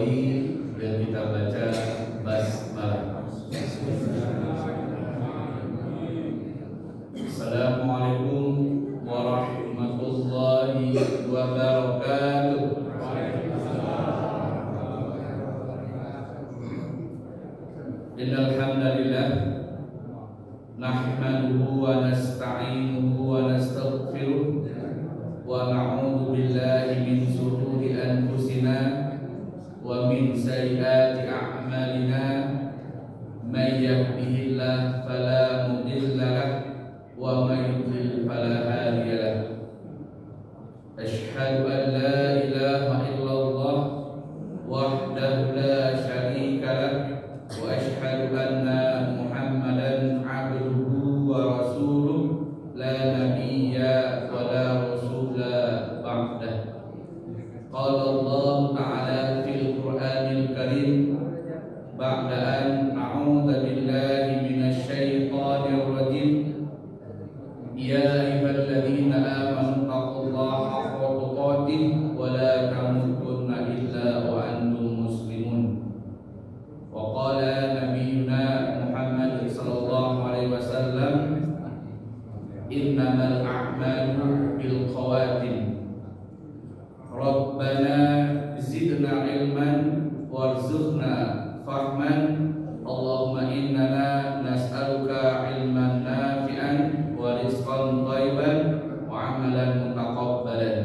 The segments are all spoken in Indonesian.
awali dan kita baca basmalah. Assalamualaikum warahmatullahi wabarakatuh. Innal hamdalillah nahmaduhu wa nasta'inuhu wa nastaghfiruh wa na'udzu billahi min shururi anfusina wa min sayyiati a'malina may yahdihillahu fala mudilla lahu wa may yudlil fala hadiya lahu. Asyhadu an la ilaha illallah wahdahu la syarika lahu wa asyhadu anna Muhammadan abduhu wa rasuluh la nabiyya wa la rasula ba'dah. Qala Allah ta'ala fil Qur'anil Karim ba'da an a'udzu billahi minasy syaithanir rajim. Ya ayyuhalladzina amanu taqullaha haqqa tuqatih wa la tamutunna illa wa antum muslimun. Wa qala nabiyyuna Muhammad sallallahu alaihi wasallam innamal a'malu bil khawatim. Rabbana zidna ilman warzuqna fahman. Allahumma innana nas'aluka ilman nafi'an wa rizqan thayyiban wa amalan mutaqabbalan.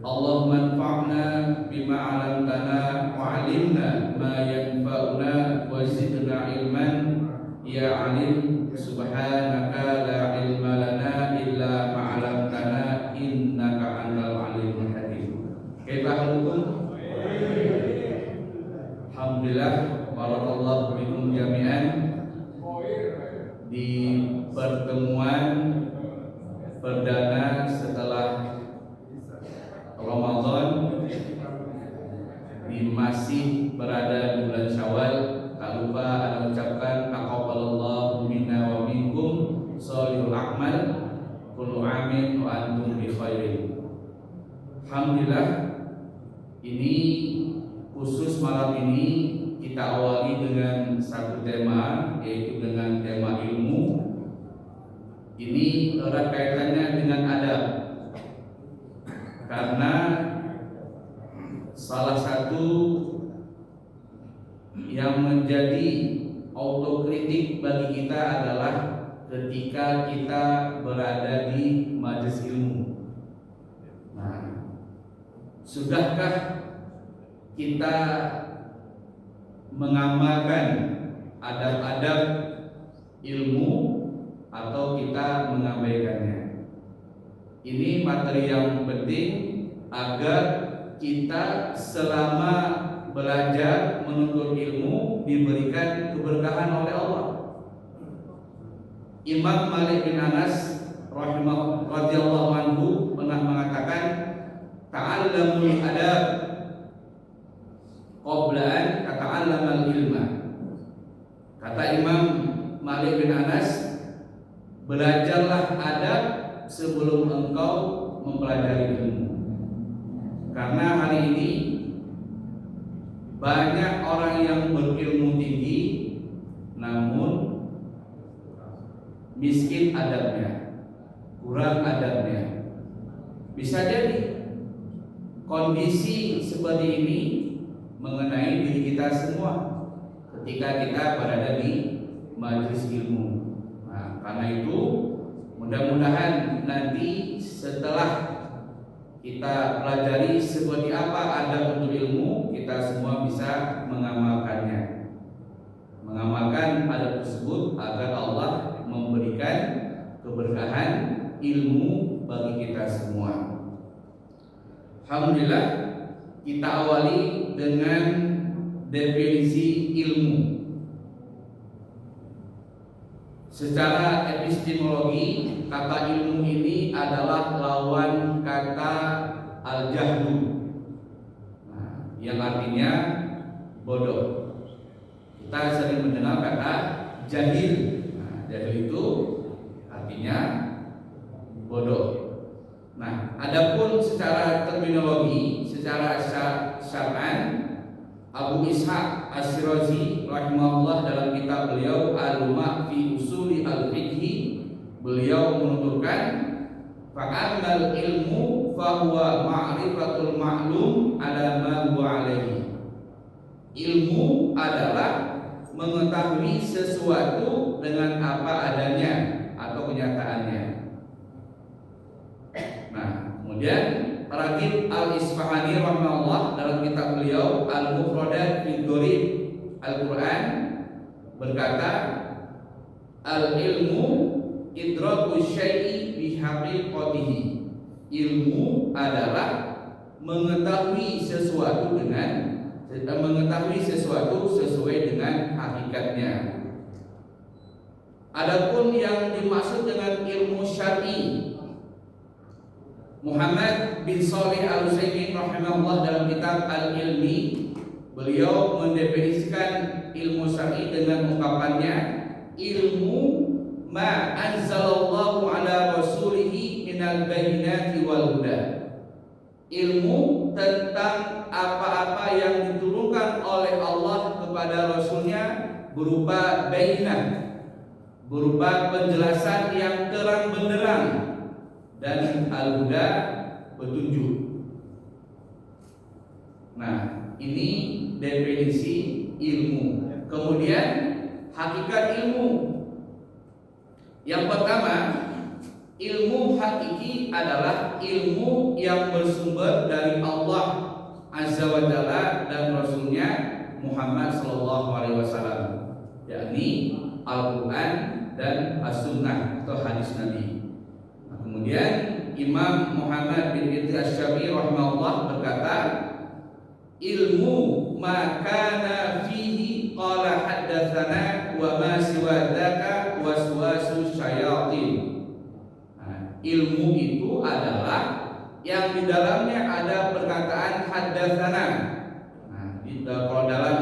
Allahumma anfa'na bima 'allamtana wa 'allimna ma yanfa'una wa zidna ilman ya 'alim. Subhanaka la ilma lana illa ma 'allamtana innaka antal 'alimul hakim. Kaifa halukum? Alhamdulillah, barakallahu fikum jami'an. Di pertemuan perdana setelah Ramadan, di masih berada di bulan Syawal, tak lupa anda ucapkan taqabbalallahu minna wa minkum sholihul a'mal kullu amin wa antum bi khairin. Alhamdulillah, ini khusus malam ini kita awali dengan satu tema, yaitu dengan tema ilmu. Ini erat kaitannya dengan adab, karena salah satu yang menjadi autokritik bagi kita adalah ketika kita berada di majelis ilmu. Nah, sudahkah kita mengamalkan adab-adab ilmu atau kita mengabaikannya? Ini materi yang penting agar kita selama belajar menuntut ilmu diberikan keberkahan oleh Allah. Imam Malik bin Anas radhiyallahu anhu pernah mengatakan, ta'allamul adab qabla an tata'allamal ilma. Kata Imam Malik bin Anas, belajarlah adab sebelum engkau mempelajari ilmu. Karena hari ini banyak orang yang berilmu tinggi namun miskin adabnya, kurang adabnya. Bisa jadi kondisi seperti ini mengenai diri kita semua ketika kita berada di majelis ilmu. Nah, karena itu mudah-mudahan nanti setelah kita pelajari seperti apa adab untuk ilmu, kita semua bisa mengamalkannya, mengamalkan adab tersebut agar Allah memberikan keberkahan ilmu bagi kita semua. Alhamdulillah, kita awali dengan definisi ilmu. Secara epistemologi, kata ilmu ini adalah lawan kata al-jahlu, yang artinya bodoh. Kita sering mendengar kata jahil. Jahil itu artinya bodoh. Nah, adapun secara terminologi, secara syar'an, Abu Ishaq Asy-Syirazi rahimahullah dalam kitab beliau Al-Luma' fi Usuli Al-Fiqhi, beliau menuturkan fa'amal ilmu fahuwa ma'rifatul ma'lum ala ma huwa alaihi. Ilmu adalah mengetahui sesuatu dengan apa adanya atau kenyataannya. Nah, kemudian Ragib Al-Isfahani rahimahullah dalam kitab beliau Al-Mufradat fi Gharib Al-Quran berkata, al-ilmu idraku syai'i bi haqiqatihi. Ilmu adalah mengetahui sesuatu sesuai dengan hakikatnya. Adapun yang dimaksud dengan ilmu syar'i, Muhammad bin Shalih Al-Utsaimin rahimahullah dalam kitab Al-Ilmi, beliau mendefinisikan ilmu syar'i dengan ungkapannya, ilmu ma anzalallahu ala rasulihi minal bayyinati wal huda. Ilmu tentang apa-apa yang diturunkan oleh Allah kepada Rasulnya berupa bayyinah, berupa penjelasan yang terang benderang, dan al-huda, petunjuk. Nah, ini definisi ilmu. Kemudian hakikat ilmu. Yang pertama, ilmu hakiki adalah ilmu yang bersumber dari Allah Azza wa Jalla dan Rasulnya Muhammad sallallahu alaihi wasallam, yakni Al-Quran dan As-Sunnah atau hadis Nabi. Kemudian Imam Muhammad bin Idris Asy-Syafi'i rahimahullah berkata, ilmu makana fihi qala haddatsana wa ma siwa dzaka waswasu syayatin. Nah, ilmu itu adalah yang di dalamnya ada perkataan haddatsana. Nah, kalau dalam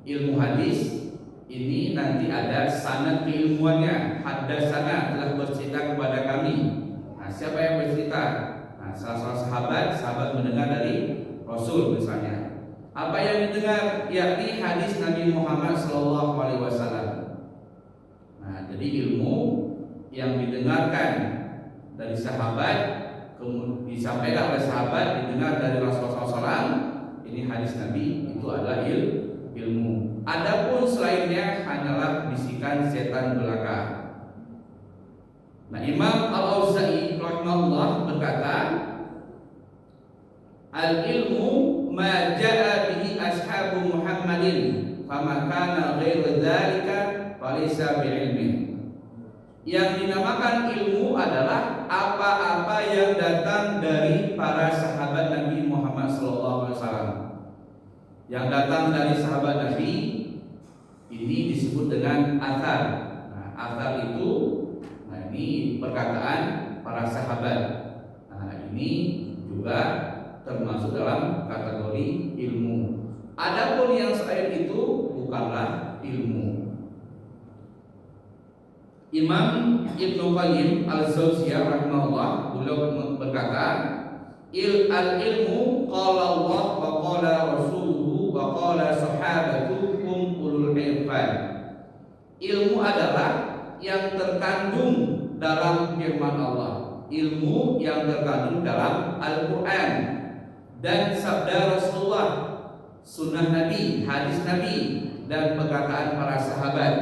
ilmu hadis ini nanti ada sanad keilmuannya. Haddatsana telah bercerita kepada kami. Nah, siapa yang bercerita? Nah, salah sahabat mendengar dari Rasul misalnya. Apa yang didengar? Yakni hadis Nabi Muhammad sallallahu alaihi wasallam. Nah, jadi ilmu yang didengarkan dari sahabat, kemudian disampaikan oleh sahabat, didengar dari Rasulullah SAW, ini hadis Nabi, itu adalah ilmu. Adapun selainnya hanyalah bisikan setan belaka. Nah, Imam Al-Auza'i rahimahullah berkata, al-ilmu ma ja'a bihi ashabu Muhammadin fama kana ghairu dzalika falaysa bi'ilmin. Yang dinamakan ilmu adalah apa-apa yang datang dari para sahabat Nabi Muhammad SAW. Yang datang dari sahabat Nabi ini disebut dengan athar. Nah, athar itu, nah ini perkataan para sahabat. Nah, ini juga termasuk dalam kategori ilmu. Adapun yang selain itu bukanlah ilmu. Imam Ibnu Qayyim Al-Jauziyah rahimahullah beliau berkata, al-ilmu qala Allah wa qala rasuluhu wa qala sahabatu hum ulul irfan. Ilmu adalah yang terkandung dalam firman Allah, ilmu yang terkandung dalam Al-Quran dan sabda Rasulullah, sunnah Nabi, hadis Nabi, dan perkataan para sahabat.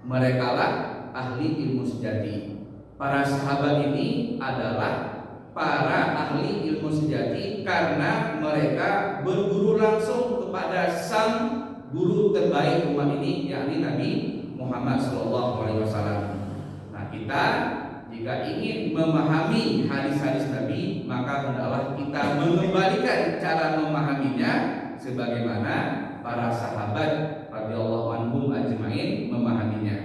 Mereka lah ahli ilmu sejati. Para sahabat ini adalah para ahli ilmu sejati karena mereka berguru langsung kepada sang guru terbaik umat ini, yakni Nabi Muhammad SAW. Nah, kita jika ingin memahami hadis-hadis Nabi, maka hendaklah kita mengembalikan cara memahaminya sebagaimana para sahabat radhiyallahu anhum ajmain memahaminya.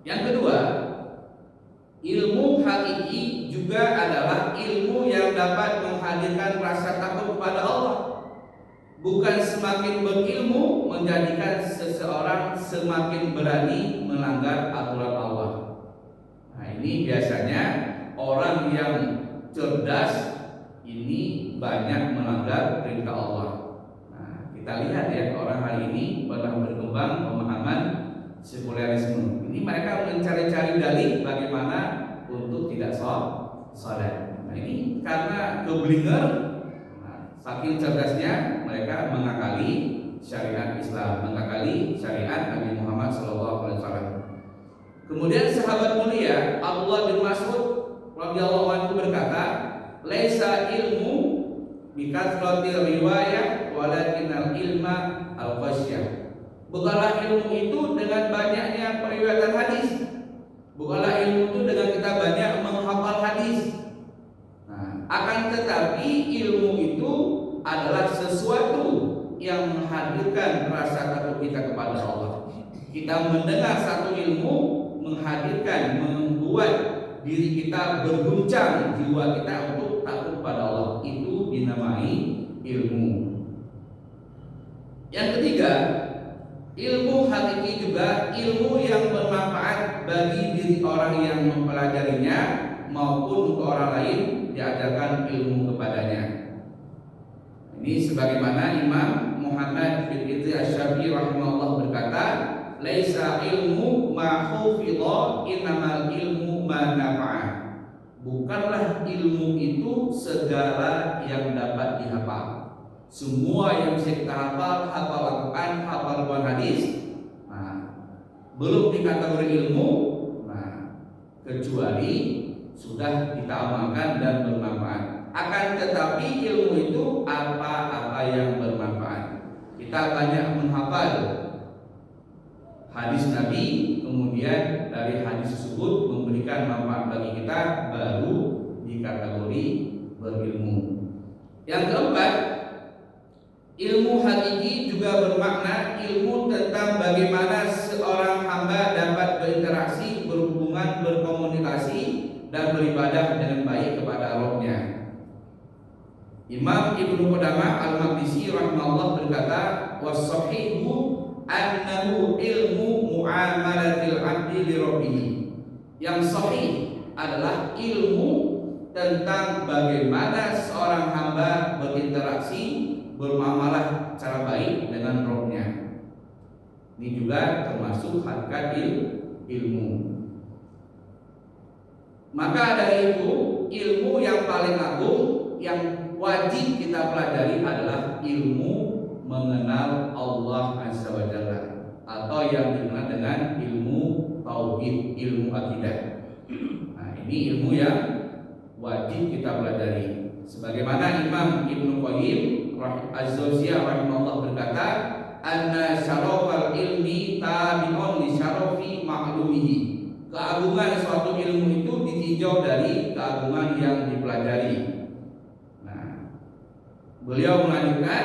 Yang kedua, ilmu hakiki juga adalah ilmu yang dapat menghadirkan rasa takut kepada Allah. Bukan semakin berilmu menjadikan seseorang semakin berani melanggar aturan Allah. Nah, ini biasanya orang yang cerdas ini banyak melanggar perintah Allah. kita lihat ya, orang hari ini pernah berkembang pemahaman sekulerisme. Ini mereka mencari-cari dalih bagaimana untuk tidak sholat. Nah, ini karena keblinger, saking cerdasnya mereka mengakali syariat Islam, mengakali syariat Nabi Muhammad SAW. Kemudian sahabat mulia Abdullah bin Mas'ud radhiyallahu anhu berkata, "Laisa ilmu bikathratil riwayah walakinnal ilma al-qasyah." Bukanlah ilmu itu dengan banyaknya periwayatan hadis. Bukanlah ilmu itu dengan kita banyak menghafal hadis. Nah, akan tetapi ilmu itu adalah sesuatu yang menghadirkan rasa takut kita kepada Allah. Kita mendengar satu ilmu menghadirkan, membuat diri kita berguncang, jiwa kita untuk takut kepada Allah. Itu dinamai ilmu. Yang ketiga, ilmu hakiki juga ilmu yang bermanfaat bagi diri orang yang mempelajarinya maupun untuk orang lain diajarkan ilmu kepadanya. Ini sebagaimana Imam Muhammad bin Idris Asy-Syafi'i rahimahullah berkata, "Laisa ilmu ma hufidha, innamal ilmu ma nafa'a." Bukanlah ilmu itu segala yang dapat dihafal. Semua yang bisa kita hafal Al-Quran, hafal hadis, belum dikategori ilmu, kecuali sudah kita amalkan dan bermanfaat. Akan tetapi ilmu itu apa-apa yang bermanfaat. Kita banyak menghafal hadis Nabi, kemudian dari hadis tersebut memberikan manfaat bagi kita, baru dikategori berilmu. Yang keempat, ilmu hakiki juga bermakna ilmu tentang bagaimana seorang hamba dapat berinteraksi, berhubungan, berkomunikasi, dan beribadah dengan baik kepada Rabb-Nya. Imam Ibnu Qudamah Al-Maqdisi rahimahullah berkata, "Was-sahihu annahu ilmu muamalatil 'abdi li rabbih." Yang sahih adalah ilmu tentang bagaimana seorang hamba berinteraksi, bermuamalah cara baik dengan Rabb-Nya. Ini juga termasuk hakikat ilmu. Maka dari itu, ilmu yang paling agung yang wajib kita pelajari adalah ilmu mengenal Allah Azza wa Jalla, atau yang dikenal dengan ilmu tauhid, ilmu akidah. Nah, ini ilmu yang wajib kita pelajari. Sebagaimana Imam Ibnu Qayyim Az-Zawziyah rahimahullah berkata, "Anna syarafal ilmi tabi'un li syarafi ma'lumihi." Keagungan suatu ilmu itu ditinjau dari keagungan yang dipelajari. Beliau melanjutkan,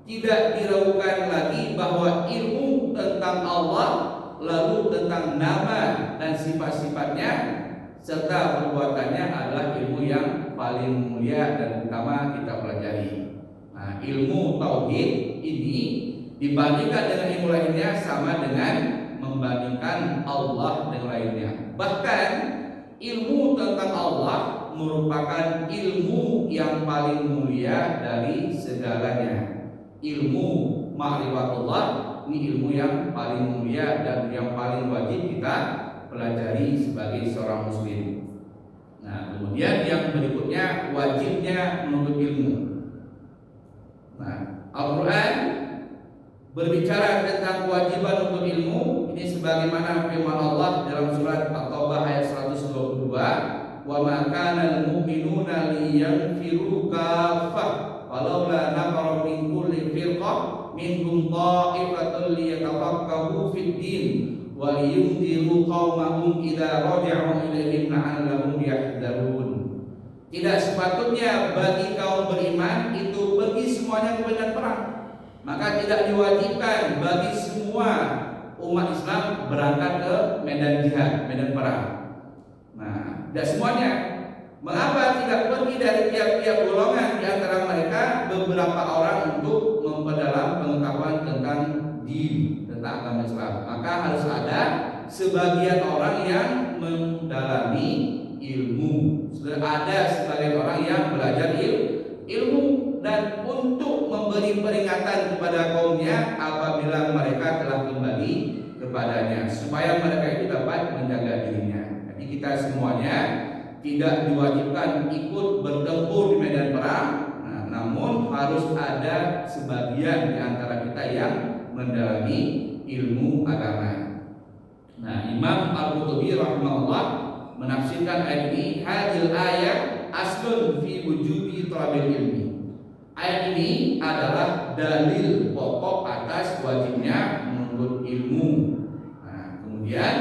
tidak diragukan lagi bahwa ilmu tentang Allah, lalu tentang nama dan sifat-sifatnya serta perbuatannya adalah ilmu yang paling mulia dan utama kita pelajari. Nah, ilmu tauhid ini dibandingkan dengan ilmu lainnya sama dengan membandingkan Allah dengan lainnya. Bahkan ilmu tentang Allah merupakan ilmu yang paling mulia dari segalanya. Ilmu ma'rifatullah ini ilmu yang paling mulia dan yang paling wajib kita pelajari sebagai seorang muslim. Nah, kemudian yang berikutnya wajibnya menuntut ilmu. Nah, Al-Quran berbicara tentang kewajiban untuk ilmu. Ini sebagaimana firman Allah dalam surat At-Taubah ayat 122, "Wa ma kana al-mu'minuna liyanfiru kaffah walaula nafara min kulli firqah minhum ta'ifatun liyatafaqahu fid din wa liyunziru qaumahum idza raja'u ilaihim la'allahum yahdharun." Tidak sepatutnya bagi kaum beriman itu pergi semuanya ke medan perang. Maka tidak diwajibkan bagi semua umat Islam berangkat ke medan jihad, medan perang. Nah, tidak semuanya. Mengapa tidak pergi dari tiap-tiap golongan di antara mereka beberapa orang untuk memperdalam pengetahuan tentang din, tentang agama Islam? Maka harus ada sebagian orang yang mendalami ilmu. Sudah ada sebagian orang yang belajar ilmu, dan dan untuk memberi peringatan kepada kaumnya apabila mereka telah kembali kepadanya, supaya mereka itu dapat menjaga dirinya. Jadi kita semuanya tidak diwajibkan ikut bertempur di medan perang, namun harus ada sebagian di antara kita yang mendalami ilmu agama. Nah, Imam Al-Qurtubi rahimahullah menafsirkan ayat ini, hadil ayat aslun fi wujubi thalabil ilmi. Ayat ini adalah dalil pokok atas wajibnya menuntut ilmu. Nah, kemudian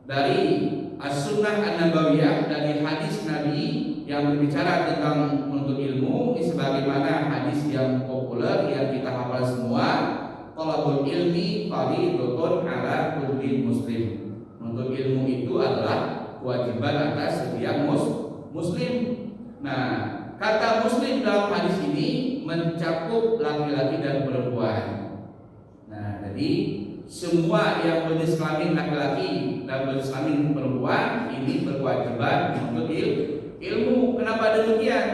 dari As-Sunnah An-Nabawiyah, dari hadis Nabi yang berbicara tentang menuntut ilmu, ini sebagaimana hadis yang populer yang kita hafal semua, thalabul ilmi fardhun ala kulli muslim. Menuntut ilmu itu adalah kewajiban atas setiap muslim. Nah, kata muslim dalam hadis ini mencakup laki-laki dan perempuan. Nah, jadi semua yang berjenis kelamin laki-laki dan berjenis kelamin perempuan ini berkewajiban menuntut ilmu. Kenapa demikian?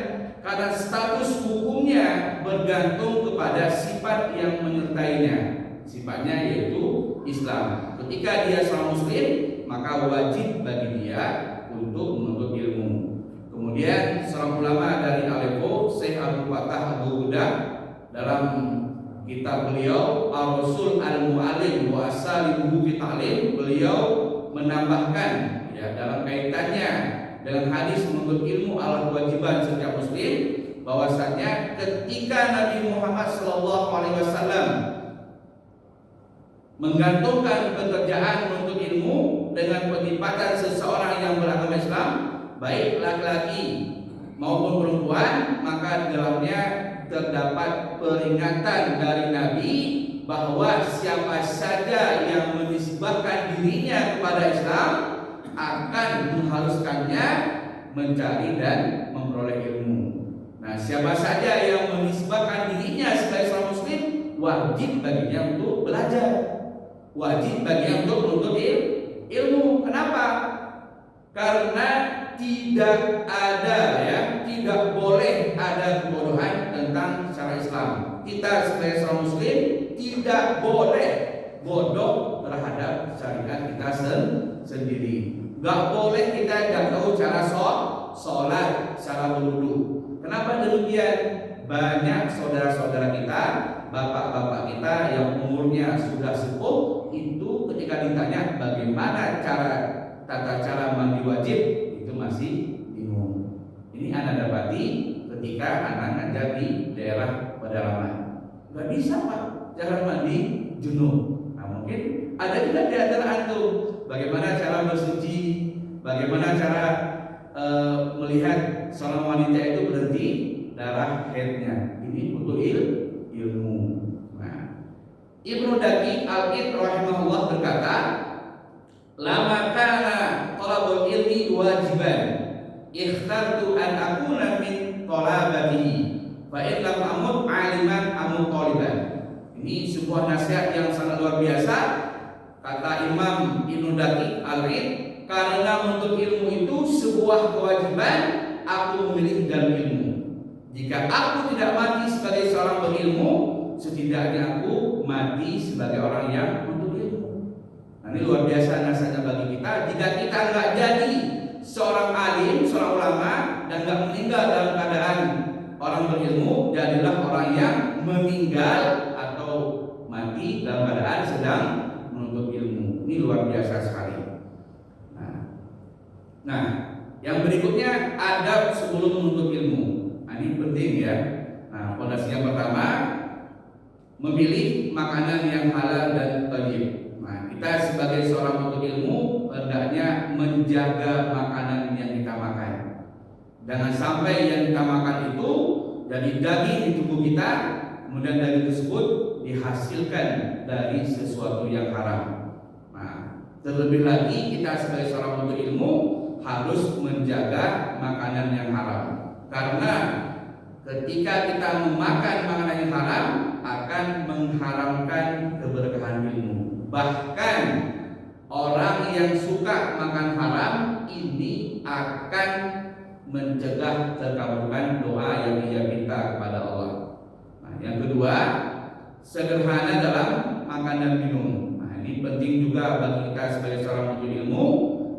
Karena status hukumnya bergantung kepada sifat yang menyertainya. Sifatnya yaitu Islam. Ketika dia seorang muslim, maka wajib bagi dia untuk menuntut ilmu. Kemudian seorang ulama dari Aleppo, Syekh Abdul Fattah Abu Huda, dalam kitab beliau Ar-Rasul Al-Mu'alim wa Asalibuhu fi Ta'lim, beliau menambahkan ya dalam kaitannya dengan hadis menuntut ilmu adalah kewajiban setiap muslim, bahwasanya ketika Nabi Muhammad SAW menggantungkan pekerjaan menuntut ilmu dengan penempatan seseorang yang beragama Islam, baik laki-laki maupun perempuan, maka di dalamnya terdapat peringatan dari Nabi bahwa siapa saja yang menisbahkan dirinya kepada Islam akan mengharuskannya mencari dan memperoleh ilmu. Nah, siapa saja yang menisbahkan dirinya sebagai seorang muslim, wajib baginya untuk belajar, wajib baginya untuk menuntut ilmu. Kenapa? Karena tidak ada tidak boleh ada kebodohan tentang syariat Islam. Kita sebagai seorang muslim tidak boleh bodoh terhadap syariat kita sendiri. Gak boleh kita gak tahu cara sholat, cara berwudu. Kenapa demikian? Banyak saudara-saudara kita, bapak-bapak kita yang umurnya sudah sepuh, itu ketika ditanya bagaimana tata cara mandi wajib, itu masih bingung. Ini Anda dapati ketika anak ngajar di daerah pedalaman. Gak bisa Pak, cara mandi junub. Nah, mungkin ada juga di antara antum bagaimana cara bersuci, bagaimana cara melihat seorang wanita itu berhenti darah haidnya. Ini butuh ilmu. Nah, Ibnu Daqiq Al-Id rahimahullah berkata, lama kana talabul ilmi wajiban, ikhtartu an akuna min talabatihi, fa in lam amut aliman amut taliban. Ini sebuah nasihat yang sangat luar biasa. Kata Imam Ibnu Daqiq Al-Id, karena menuntut ilmu itu sebuah kewajiban, aku memilih dalam ilmu. Jika aku tidak mati sebagai seorang berilmu, setidaknya aku mati sebagai orang yang menuntut ilmu. Nah, ini luar biasa nasihatnya bagi kita. Jika kita nggak jadi seorang alim, seorang ulama, dan nggak meninggal dalam keadaan orang berilmu, jadilah orang yang meninggal atau mati dalam keadaan sedang menuntut ilmu. Ini luar biasa sekali. Nah, yang berikutnya adab sebelum menuntut ilmu. Nah, ini penting ya. Nah, fondasi yang pertama, memilih makanan yang halal dan thayyib. Nah, kita sebagai seorang penuntut ilmu hendaknya menjaga makanan yang kita makan. Jangan sampai yang kita makan itu jadi daging di tubuh kita, kemudian daging tersebut dihasilkan dari sesuatu yang haram. Nah, terlebih lagi kita sebagai seorang penuntut ilmu harus menjaga makanan yang haram, karena ketika kita memakan makanan yang haram akan mengharamkan keberkahan ilmu. Bahkan orang yang suka makan haram ini akan mencegah terkabulkan doa yang ia minta kepada Allah. Nah, yang kedua, sederhana dalam makan dan minum. Nah, ini penting juga bagi kita sebagai seorang penuntut ilmu,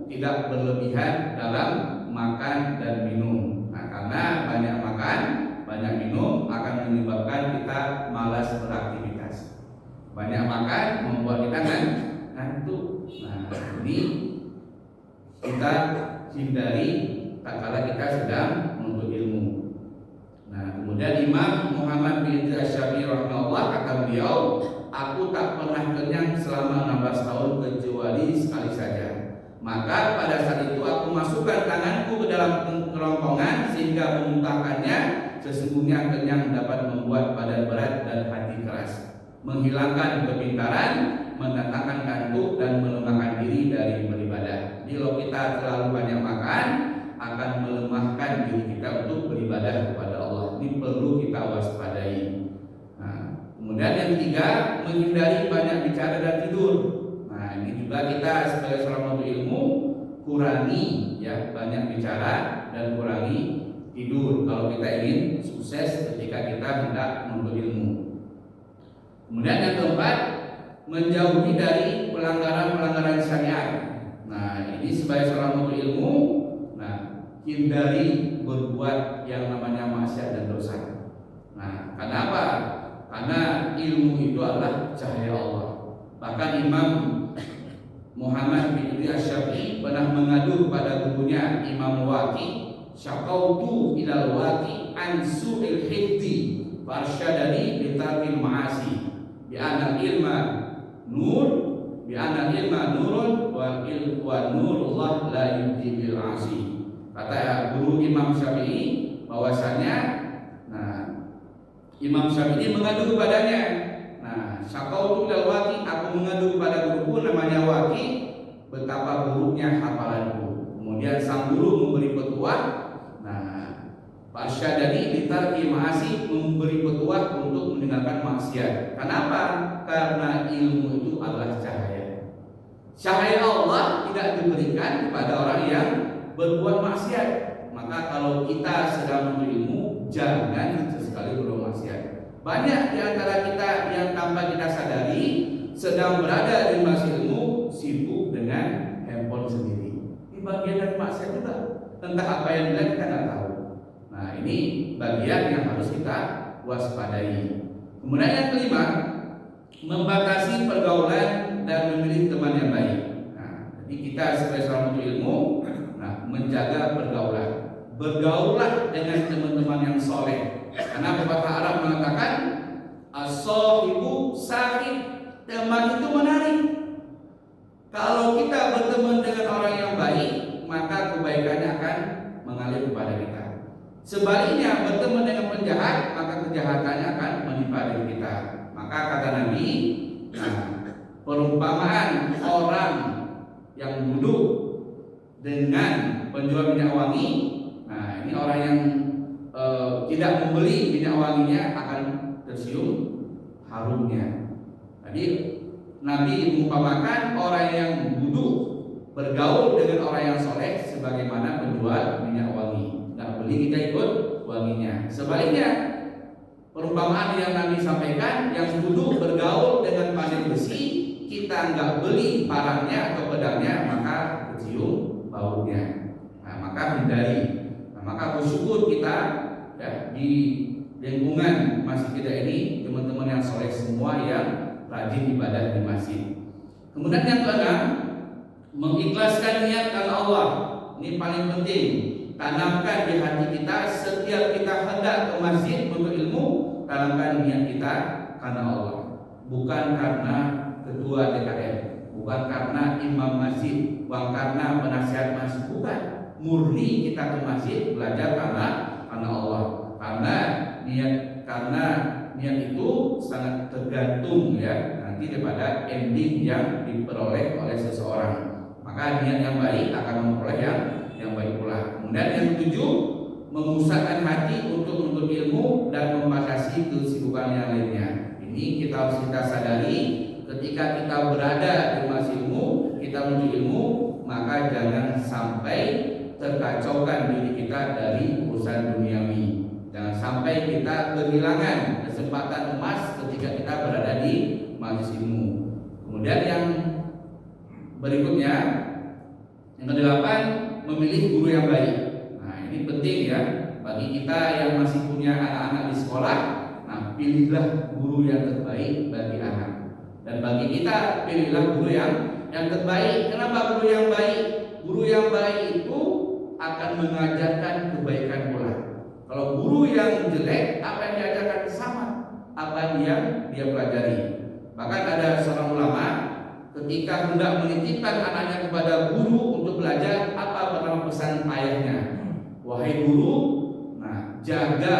tidak berlebihan dalam makan dan minum. Nah, karena banyak makan, banyak minum akan menyebabkan kita malas beraktivitas. Banyak makan membuat kita ngantuk. Nah, ini kita hindari tak kala kita sedang menuntut ilmu. Nah, kemudian Imam Muhammad bin Asy-Syafi'i rahimahullah kata beliau, aku tak pernah kenyang selama 16 tahun kecuali sekali saja. Maka pada saat itu aku masukkan tanganku ke dalam kerongkongan sehingga memuntahkannya. Sesungguhnya kenyang dapat membuat badan berat dan hati keras, menghilangkan kepintaran, mendatangkan kantuk dan melemahkan diri dari beribadah. Jadi kalau kita terlalu banyak makan akan melemahkan diri kita untuk beribadah kepada Allah. Ini perlu kita waspadai. Nah, kemudian yang ketiga, menghindari banyak bicara dan tidur. Nah, ini juga kita sebagai seorang penuntut ilmu kurangi ya banyak bicara dan kurangi tidur kalau kita ingin sukses ketika kita hendak menuntut ilmu. Kemudian yang keempat, menjauhi dari pelanggaran-pelanggaran syariat. Nah, ini sebagai seorang penuntut ilmu, nah, hindari berbuat yang namanya maksiat dan dosa. Nah, kenapa? Karena ilmu itu adalah cahaya Allah. Bahkan Imam Muhammad bin Asy-Syafi'i pernah mengadu kepada gurunya Imam Waqi, syaqautu ilal Waqi an su'il hifdi farsyadani bi tarkil ma'asi bi anna ilma nur bi anna ilma nurun wa nurullah la yubdi bil 'asi. Kata guru Imam Syafi'i bahwasanya, nah, Imam Syafi'i mengadu kepadanya. Nah, syaqautu ilal Waqi, aku mengadu kepada guruku namanya Waqi, betapa buruknya hafalanku. Kemudian sang guru memberi petuah. Nah, farsyadani bi tarkil ma'asi, memberi petuah untuk meninggalkan maksiat. Kenapa? Karena ilmu itu adalah cahaya. Cahaya Allah tidak diberikan kepada orang yang berbuat maksiat. Maka kalau kita sedang menuntut ilmu, jangan sesekali berbuat maksiat. Banyak di antara kita yang tanpa kita sadari sedang berada di majelis ilmu sibuk dengan handphone sendiri. Ini bagian dari maksiat juga. Entah apa yang dilihat kita tidak tahu. Nah, ini bagian yang harus kita waspadai. Kemudian yang kelima, membatasi pergaulan dan memilih teman yang baik. Nah, jadi kita sebagai seorang penuntut ilmu, nah, menjaga pergaulan. Bergaullah dengan teman-teman yang soleh. Karena pepatah Arab mengatakan, as-sahibu sahib, teman itu menarik. Kalau kita berteman dengan orang yang baik, maka kebaikannya akan mengalir kepada kita. Sebaliknya, berteman dengan penjahat, maka kejahatannya akan menimpa diri kita. Maka kata Nabi, nah, perumpamaan orang yang duduk dengan penjual minyak wangi, nah, ini orang yang tidak membeli minyak wanginya akan tercium harumnya. Jadi Nabi mengumpamakan orang yang duduk bergaul dengan orang yang soleh sebagaimana penjual minyak wangi. Nggak beli kita ikut wanginya. Sebaliknya, perumpamaan yang Nabi sampaikan, yang duduk bergaul dengan pandai besi, kita nggak beli parangnya atau pedangnya, maka tercium baunya. Nah, maka hindari. Nah, maka bersyukur kita ya di lingkungan masjid kita ini teman-teman yang soleh semua yang rajin ibadah di masjid. Kemudian yang keenam, mengikhlaskan niat karena Allah. Ini paling penting. Tanamkan di hati kita setiap kita hendak ke masjid untuk ilmu, tanamkan niat kita karena Allah, bukan karena ketua DKM, bukan karena imam masjid, bukan karena penasihat masjid, bukan. Murni kita ke masjid belajar karena Allah. Karena niat itu sangat tergantung ya nanti daripada ending yang diperoleh oleh seseorang. Maka niat yang baik akan memperoleh yang baik pula. Kemudian yang ketujuh, memusatkan hati untuk menuntut ilmu dan membatasi kesibukan yang lainnya. Ini kita harus sadari ketika kita berada di majelis ilmu, kita menuntut ilmu, maka jangan sampai terkacaukan diri kita dari urusan duniawi. Jangan sampai kita kehilangan kesempatan emas ketika kita berada di majelis ilmu. Kemudian yang berikutnya, yang kedelapan, memilih guru yang baik. Nah, ini penting ya bagi kita yang masih punya anak-anak di sekolah. Nah, pilihlah guru yang terbaik bagi anak. Dan bagi kita, pilihlah guru yang terbaik. Kenapa guru yang baik? Guru yang baik itu akan mengajarkan kebaikan pula. Kalau guru yang jelek, apa yang diajarkan sama apa yang dia pelajari. Bahkan ada seorang ulama ketika hendak menitipkan anaknya kepada guru untuk belajar, apa pertama pesan ayahnya? Wahai guru, nah jaga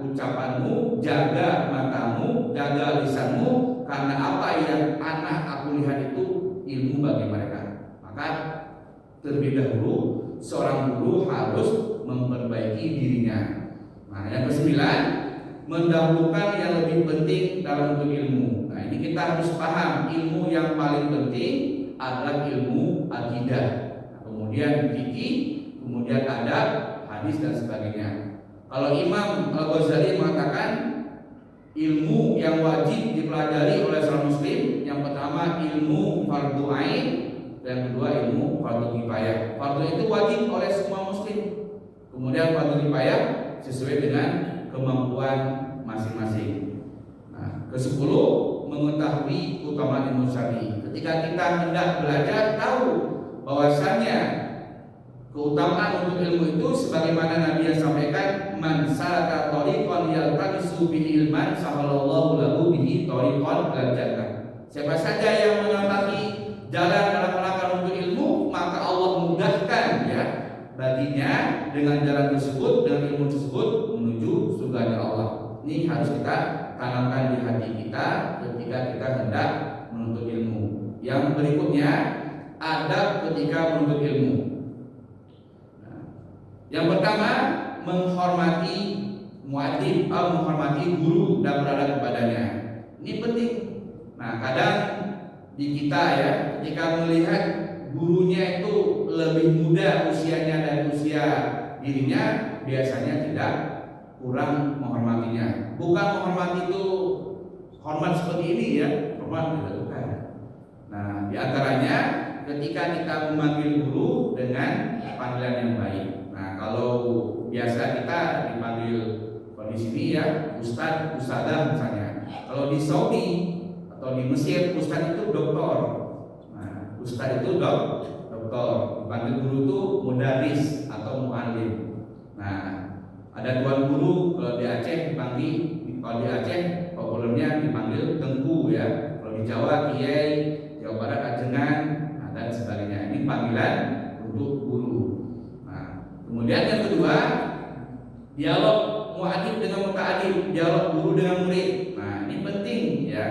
ucapanmu, jaga matamu, jaga lisanmu, karena apa yang anak aku lihat itu ilmu bagi mereka. Maka terlebih dahulu seorang guru harus memperbaiki dirinya. Nah, yang kesembilan, mendahulukan yang lebih penting dalam bentuk ilmu. Nah, ini kita harus paham ilmu yang paling penting adalah ilmu akidah. Nah, kemudian fikih, kemudian adab, hadis dan sebagainya. Kalau Imam Al-Ghazali mengatakan ilmu yang wajib dipelajari oleh seorang muslim, yang pertama ilmu fardu ain, yang kedua ilmu fardu kifayah. Fardu itu wajib oleh semua muslim. Kemudian fardu kifayah sesuai dengan kemampuan masing-masing. Nah, ke-10, mengetahui keutamaan ilmu syar'i. Ketika kita hendak belajar, tahu bahwasannya keutamaan untuk ilmu itu sebagaimana Nabi yang sampaikan, man salaka thariqan yaltamisu bihi ilman sahalallahu lahu bihi thariqan ilal jannah. Siapa saja yang menapaki jalan dalam rangka untuk ilmu, maka Allah mudahkan ya baginya dengan jalan tersebut, dengan ilmu tersebut menuju surganya Allah. Ini harus kita tanamkan di hati kita ketika kita hendak menuntut ilmu. Yang berikutnya, adab ketika menuntut ilmu. Nah, yang pertama, menghormati muadzin atau menghormati guru dan berada kepadanya. Ini penting. Nah, kadang di kita ya, ketika melihat gurunya itu lebih muda usianya dari usia dirinya, biasanya tidak kurang menghormatinya. Bukan menghormati itu hormat seperti ini ya, hormat tidak bukan. Nah, diantaranya ketika kita memanggil guru dengan panggilan yang baik. Nah, kalau biasa kita dipanggil, kalau di sini ya ustadz, ustadzah misalnya. Kalau di Saudi atau di Mesir, ustadz itu doktor. Nah, ustadz itu doktor. Dipanggil guru itu mudaris atau muallim. Nah, ada tuan guru. Kalau di Aceh dipanggil, kalau di Aceh populernya dipanggil tengku ya. Kalau di Jawa kiai, Jawa Barat ajengan, nah, dan sebagainya. Ini panggilan untuk guru. Nah, kemudian yang kedua, dialog muadib dengan muta'adib, dialog guru dengan murid. Nah, ini penting ya.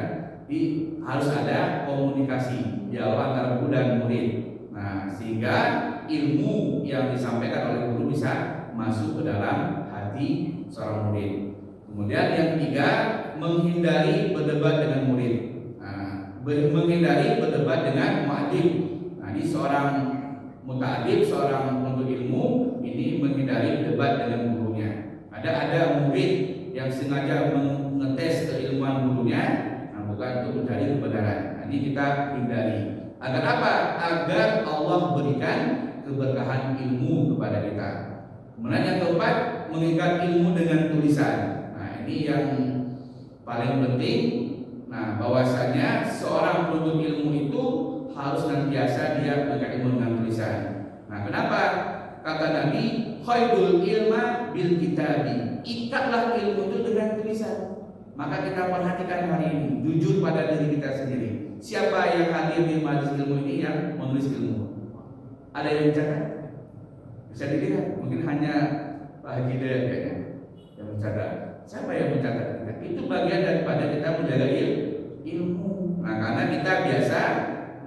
Harus ada komunikasi, dialog antara guru dan murid. Nah, sehingga ilmu yang disampaikan oleh guru bisa masuk ke dalam hati seorang murid. Kemudian yang ketiga, menghindari berdebat dengan murid. Nah, menghindari berdebat dengan muadib. Nah, ini seorang muta'adib, seorang penuntut ilmu ini menghindari debat dengan gurunya. Ada murid yang sengaja mengetes keilmuan gurunya, nah, bukan untuk mencari kebenaran. Nah, ini kita hindari. Agar apa? Agar Allah berikan keberkahan ilmu kepada kita. Kemudian yang keempat, mengikat ilmu dengan tulisan. Nah, ini yang paling penting. Nah, bahwasanya seorang penuntut ilmu itu harus senantiasa dia mengikat ilmu dengan tulisan. Nah, kenapa? Kata Nabi, khairul ilma bil kitabi. Ikatlah ilmu itu dengan tulisan. Maka kita perhatikan hari ini, jujur pada diri kita sendiri. Siapa yang hadir di majelis ilmu ini yang menulis ilmu? Ada yang mencatat? Bisa dilihat, mungkin hanya Pak Haji Daya kayaknya yang mencatat. Siapa yang mencatat? Itu bagian daripada kita menjaga ilmu. Nah, karena kita biasa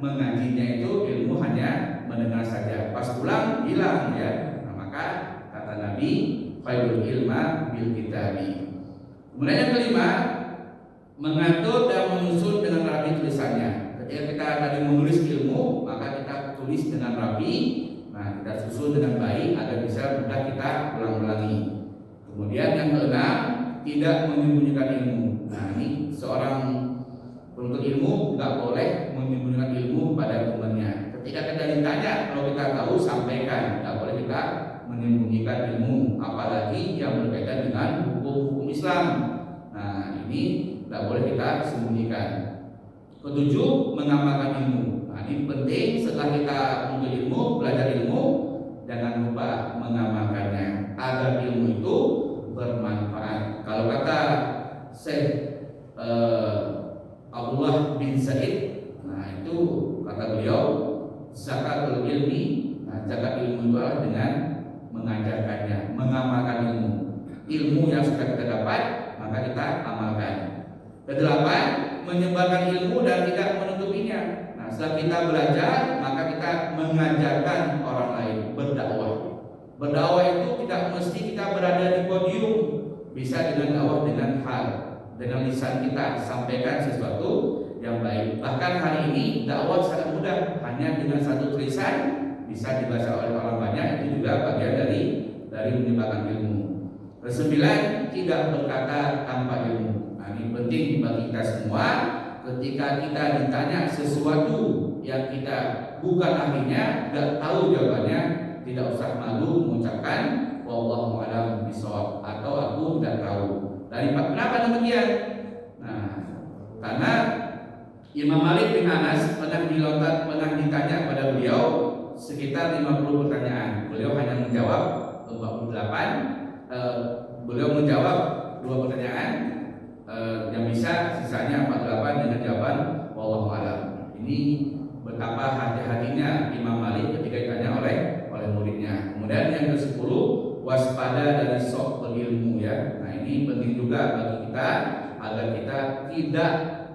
mengajinya itu ilmu hanya mendengar saja. Pas pulang hilang ya. Nah, maka kata Nabi, khairul ilma bil kitabi. Kemudian yang kelima, mengatur dan menyusun dengan rapi tulisannya. Ketika kita tadi menulis ilmu, maka kita tulis tulis dengan rapi. Nah, kita susun dengan baik agar bisa mudah kita ulang-ulangi. Kemudian yang keenam, tidak menyembunyikan ilmu. Nah, ini seorang penuntut ilmu nggak boleh menyembunyikan ilmu pada temannya. Ketika kita ditanya, kalau kita tahu sampaikan, nggak boleh kita menyembunyikan ilmu, apalagi yang berkaitan dengan hukum-hukum Islam. Nah, ini nggak boleh kita sembunyikan. Ketujuh, mengamalkan ilmu. Nah, ini penting. Setelah kita menuntut ilmu, belajar ilmu, jangan lupa mengamalkannya agar ilmu itu bermanfaat. Kalau kata Syekh Abdullah bin Said, nah itu kata beliau, zakatul ilmi. Nah, zakat ilmu itu adalah dengan mengajarkannya, mengamalkan ilmu. Ilmu yang sudah kita dapat, maka kita amalkan. Kedelapan, menyebarkan ilmu dan tidak menutupinya. Nah, setelah kita belajar, maka kita mengajarkan orang lain, berdakwah. Berdakwah itu tidak mesti kita berada di podium, bisa dengan dakwah dengan hal, dengan lisan kita sampaikan sesuatu yang baik. Bahkan hari ini dakwah sangat mudah, hanya dengan satu tulisan bisa dibaca oleh orang banyak. Itu juga bagian dari menyebarkan ilmu. Kesembilan, tidak berkata tanpa ilmu. Nah, ini penting bagi kita semua. Ketika kita ditanya sesuatu yang kita bukan ahlinya, tidak tahu jawabannya, tidak usah malu mengucapkan wallahu a'lam bishawab atau aku tidak tahu. Dari kenapa demikian? Nah, karena Imam Malik bin Anas pernah ditanya pada beliau sekitar 50 pertanyaan. Beliau hanya menjawab 48. Beliau menjawab 2 pertanyaan yang bisa, sisanya 48 dengan jawaban wallahu a'lam. Ini betapa hati-hatinya Imam Malik ketika ditanya oleh muridnya. Kemudian yang ke-10, waspada dari sok berilmu ya. Nah, ini penting juga bagi kita agar kita tidak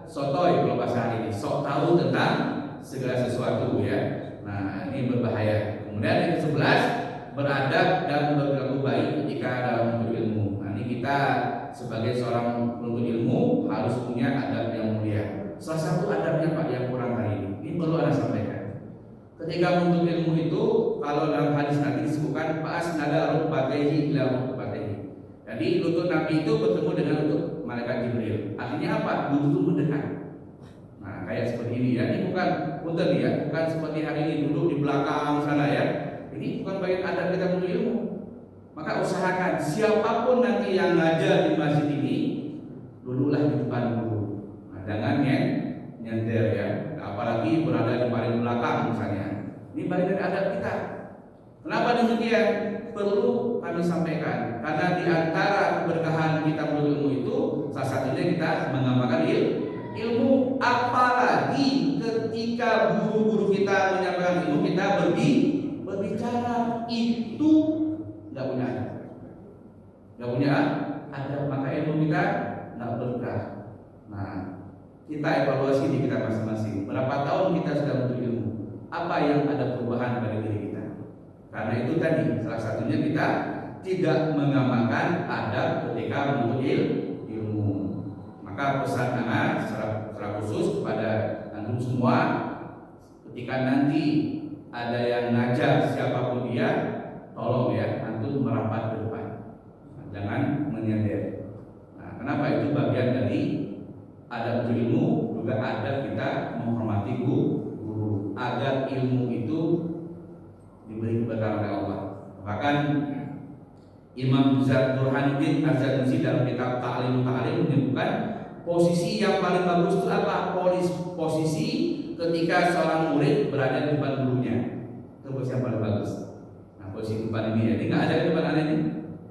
sotoy, kalau bahasa hari ini sok tahu tentang segala sesuatu ya. Nah, ini berbahaya. Kemudian yang ke-11, beradab dan berlaku baik ketika dalam menuntut ilmu. Nah, ini kita sebagai seorang penuntut ilmu harus punya adab yang mulia. Salah satu adabnya Pak yang kurang hari ini perlu Anda sampaikan. Ketika menuntut ilmu itu, kalau dalam hadis Nabi disebutkan fa'as nada rukbatehi ila rukbatehi. Jadi lutut Nabi itu bertemu dengan lutut malaikat Jibril. Artinya apa? Duduk mendekat. Nah, kayak seperti ini ya. Ini bukan punten ya, bukan seperti hari ini duduk di belakang sana ya. Ini bukan bagian adab kita menuntut ilmu. Maka usahakan siapapun nanti yang ngajar di masjid ini, duduklah di depan guru. Nah, jangan nyender ya. Apalagi berada di paling belakang misalnya. Ini bagian dari adab kita. Kenapa demikian? Perlu kami sampaikan. Karena di antara keberkahan kita menuntut ilmu itu, salah satunya kita mengamalkan ilmu. Apalagi ketika guru-guru kita menyampaikan ilmu, kita berbicara, itu nggak punya adab. Nggak punya adab, maka ilmu kita nggak berkah. Nah, kita evaluasi di kita masing-masing. Berapa tahun kita sudah menuntut ilmu? Apa yang ada perubahan pada diri kita? Karena itu tadi salah satunya kita tidak mengamalkan adab ketika menuntut ilmu. Maka pesan anak secara khusus kepada antum semua, ketika nanti ada yang ngajar siapapun dia, tolong ya antum merapat ke depan, jangan menyender. Nah, kenapa? Itu bagian dari adab ilmu, juga adab kita menghormati guru agar ilmu itu diberi keberkahan oleh Allah. Bahkan Imam Burhanuddin Az-Zanusi dalam kitab Ta'lim menyebutkan posisi yang paling bagus itu apa? Posisi ketika seorang murid berada di depan gurunya. Itu posisi yang paling bagus. Nah, posisi depan ini ya. Ini nggak ada di depan anda ini.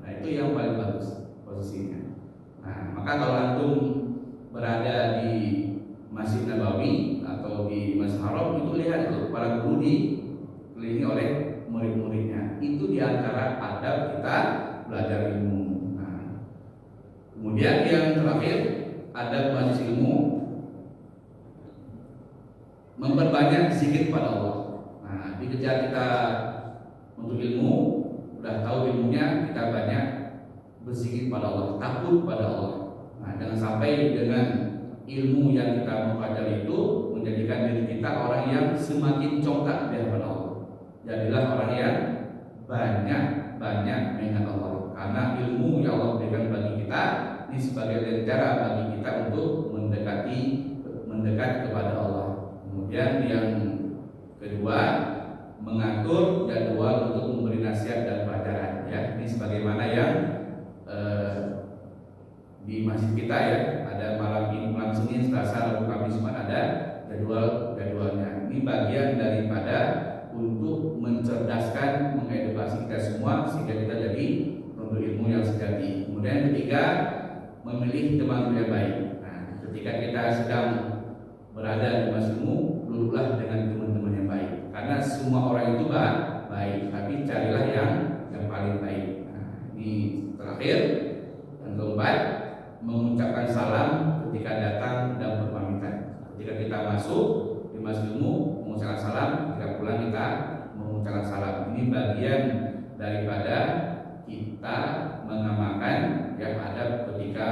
Nah, itu yang paling bagus posisinya. Nah, maka kalau antum berada di Masjid Nabawi atau di Masjid Haram, itu lihat tuh para guru dikelilingi oleh murid-muridnya. Itu diantara adab kita belajar ilmu. Nah, kemudian yang terakhir, adab majelis ilmu, memperbanyak zikir pada Allah. Nah, dikejar kita untuk ilmu, udah tahu ilmunya, kita banyak berzikir pada Allah, takut pada Allah. Nah, jangan sampai dengan ilmu yang kita mempelajari itu menjadikan diri kita orang yang semakin congkak di hadapan Allah. jadilah orang yang banyak mengingat Allah, karena ilmu yang Allah berikan bagi kita ini sebagai cara bagi kita untuk mendekat kepada Allah. Kemudian yang kedua, mengatur jadwal untuk memberi nasihat dan pelajaran, ya. Ini sebagaimana yang di masjid kita, ya, ada malam Senin, Selasa, Rabu, Kamis, Jumat ada jadwalnya. Ini bagian daripada untuk mencerdaskan, mengedukasi kita semua sehingga kita jadi penuntut ilmu yang sejati. Kemudian yang ketiga, memilih teman yang baik. Nah, ketika kita sedang berada di masjid ilmu, duduklah dengan teman-teman yang baik, karena semua orang itu baik, tapi carilah yang paling baik. Nah, ini terakhir, yang keempat, mengucapkan salam ketika datang dan berpamitan. Ketika kita masuk di masjid ilmu, mengucapkan salam, ketika pulang kita mengucapkan salam. Ini bagian daripada kita mengamalkan yang ada ketika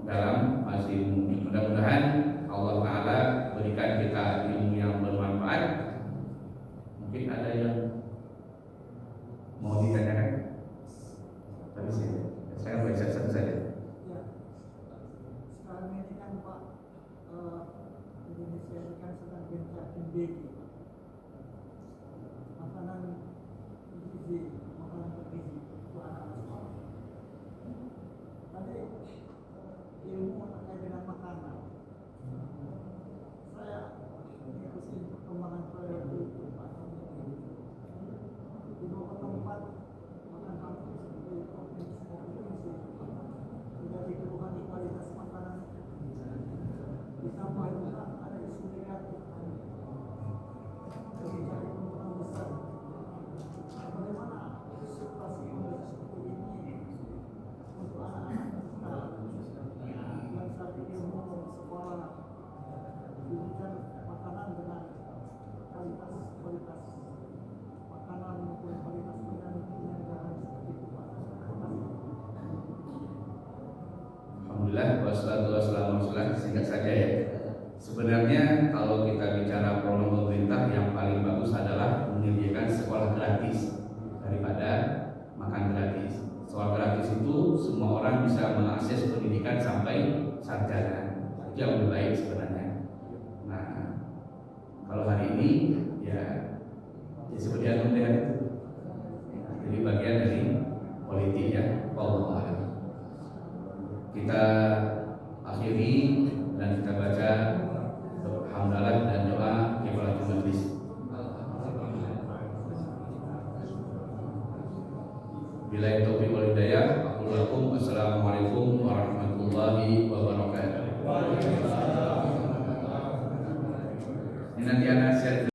dalam masjid ilmu. Mudah-mudahan Allah Ta'ala berikan kita ilmu yang bermanfaat. Mungkin ada yang mau ditanyakan? Tapi saya baca satu saja. Ya, sekarang ini kan Pak, Indonesia ini kan sedang gencar tinggi makanan bergizi untuk anak-anak sekolah. Tadi ilmu terkait dengan makanan, saya mengikuti perkembangan periode itu Pak. Di beberapa tempat makan kampung seperti provinsi menjadi keluhan kualitas makanan. Ditambah juga ada isu negatif dari pembangunan besar. Bagaimana situasi seperti ini untuk anak-anak kita yang saat ini mau sekolah diberikan makanan dengan kualitas makanan maupun kualitas pendidikan seperti itu Pak. Alhamdulillah, wassalatu wassalamu ala Rasulillah. Singkat saja, ya. Sebenarnya kalau kita bicara program pemerintah, yang paling bagus adalah menyediakan sekolah gratis daripada makan gratis. Sekolah gratis itu semua orang bisa mengakses pendidikan sampai sarjana. Itu yang lebih baik sebenarnya. Nah, kalau hari ini ya seperti yang melihat itu, jadi bagian dari politik, ya. Wallahu a'lam. Kita akhiri dan kita baca hamdalah dan doa kifaratul majlis. Bila taufiq wal hidayah, aqulu lakum assalamualaikum warahmatullahi wabarakatuh. Ini nanti anak share